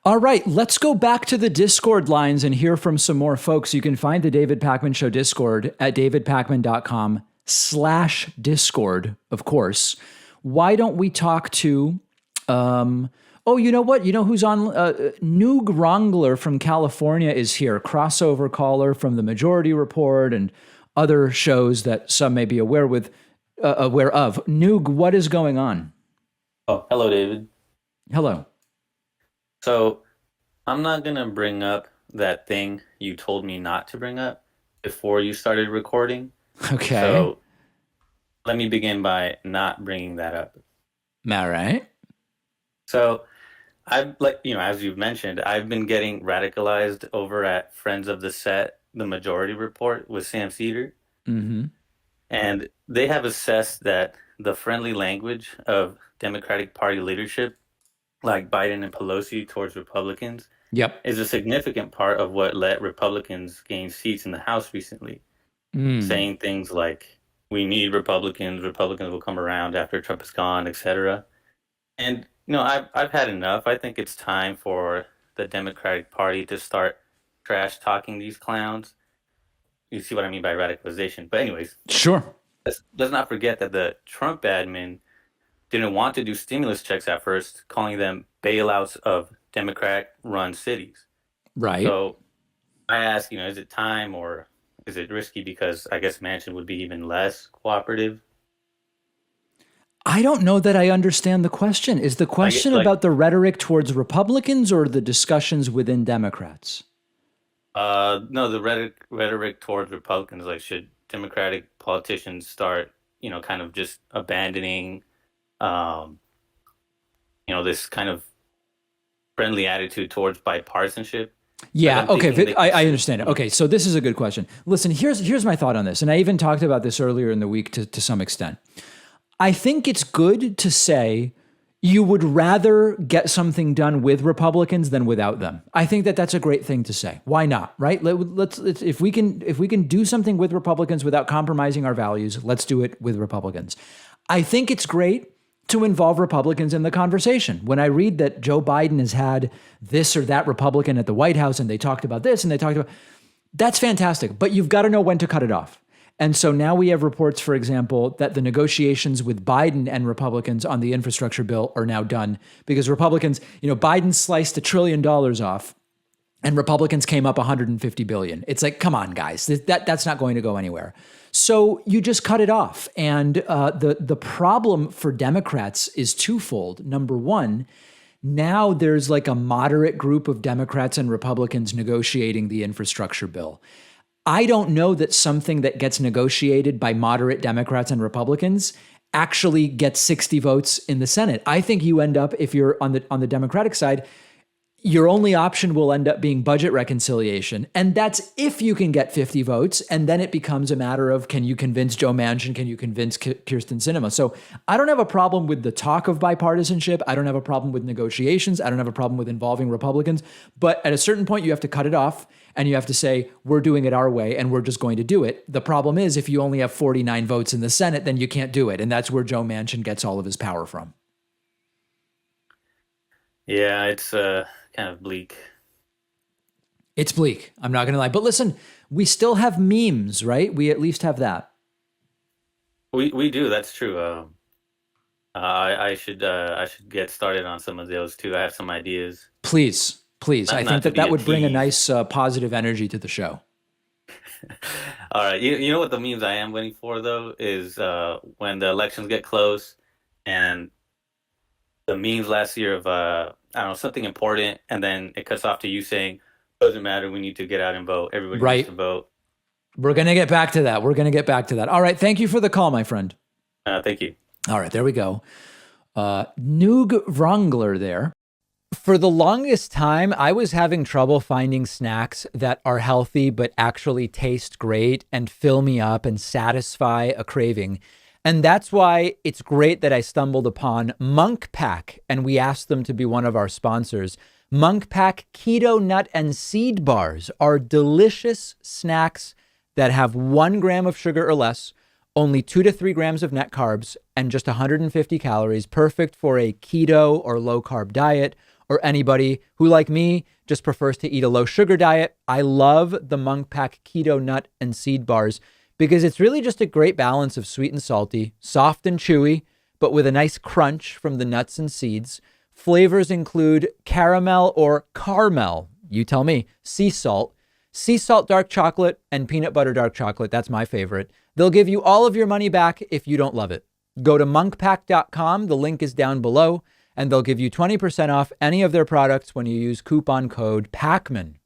All right, let's go back to the Discord lines and hear from some more folks. You can find the David Pakman Show Discord at davidpakman.com/Discord, of course. Why don't we talk to, oh, you know what? You know who's on? Noog Wrangler from California is here, crossover caller from the Majority Report and other shows that some may be aware of. Noog, what is going on? Oh, hello, David. Hello. So I'm not gonna bring up that thing you told me not to bring up before you started recording. Okay. So let me begin by not bringing that up. All right. So I've as you've mentioned, I've been getting radicalized over at Friends of the Set, the Majority Report with Sam Cedar, Mm-hmm. and they have assessed that the friendly language of Democratic Party leadership, like Biden and Pelosi towards Republicans, Yep. is a significant part of what let Republicans gain seats in the House recently, Mm. saying things like, we need Republicans, Republicans will come around after Trump is gone, etc. And, I've had enough. I think it's time for the Democratic Party to start trash talking these clowns. You see what I mean by radicalization. But anyways, Sure. let's not forget that the Trump admin didn't want to do stimulus checks at first, calling them bailouts of Democrat-run cities. Right. So I ask, is it time or is it risky because I guess Manchin would be even less cooperative? I don't know that I understand the question. Is the Like, question like, about the rhetoric towards Republicans or the discussions within Democrats? no, the rhetoric towards Republicans, like, should Democratic politicians start, kind of just abandoning, um, this kind of friendly attitude towards bipartisanship? Like, Yeah. I'm Okay. thinking they could I see, understand it. Okay. So this is a good question. Listen, here's my thought on this. And I even talked about this earlier in the week to some extent. I think it's good to say you would rather get something done with Republicans than without them. I think that that's a great thing to say. Why not? Right? Let's if we can do something with Republicans without compromising our values, let's do it with Republicans. I think it's great to involve Republicans in the conversation. When I read that Joe Biden has had this or that Republican at the White House and they talked about this and they talked about, that's fantastic, but you've got to know when to cut it off. And so now we have reports, for example, that the negotiations with Biden and Republicans on the infrastructure bill are now done because Republicans, Biden sliced $1 trillion off and Republicans came up 150 billion. It's like, come on, guys, that's not going to go anywhere. So you just cut it off. And the problem for Democrats is twofold. Number one, now there's like a moderate group of Democrats and Republicans negotiating the infrastructure bill. I don't know that something that gets negotiated by moderate Democrats and Republicans actually gets 60 votes in the Senate. I think you end up, if you're on the Democratic side, your only option will end up being budget reconciliation. And that's if you can get 50 votes. And then it becomes a matter of, can you convince Joe Manchin? Can you convince Kirsten Sinema? So I don't have a problem with the talk of bipartisanship. I don't have a problem with negotiations. I don't have a problem with involving Republicans. But at a certain point, you have to cut it off and you have to say, we're doing it our way and we're just going to do it. The problem is if you only have 49 votes in the Senate, then you can't do it. And that's where Joe Manchin gets all of his power from. yeah, it's kind of bleak. It's bleak. I'm not going to lie. But listen, we still have memes, right? We at least have that. We do, that's true. I should get started on some of those too. I have some ideas. Please, please. I think Not to that be that a would bring a tease. nice positive energy to the show. All right. You know what the memes I am waiting for though is when the elections get close and the memes last year of I don't know, something important, and then it cuts off to you saying, doesn't matter, we need to get out and vote. Everybody needs to Right. vote. We're going to get back to that. We're going to get back to that. All right. Thank you for the call, my friend. Thank you. All right. There we go. Noog Wrangler there. For the longest time, I was having trouble finding snacks that are healthy but actually taste great and fill me up and satisfy a craving. And that's why it's great that I stumbled upon Monk Pack and we asked them to be one of our sponsors. Monk Pack Keto Nut and Seed Bars are delicious snacks that have 1 gram of sugar or less, only 2 to 3 grams of net carbs, and just 150 calories, perfect for a keto or low carb diet or anybody who, like me, just prefers to eat a low sugar diet, I love the Monk Pack Keto Nut and Seed Bars because it's really just a great balance of sweet and salty, soft and chewy, but with a nice crunch from the nuts and seeds. Flavors include caramel or caramel, you tell me, sea salt dark chocolate, and peanut butter dark chocolate. That's my favorite. They'll give you all of your money back if you don't love it. Go to monkpack.com. The link is down below, and they'll give you 20% off any of their products when you use coupon code PAKMAN.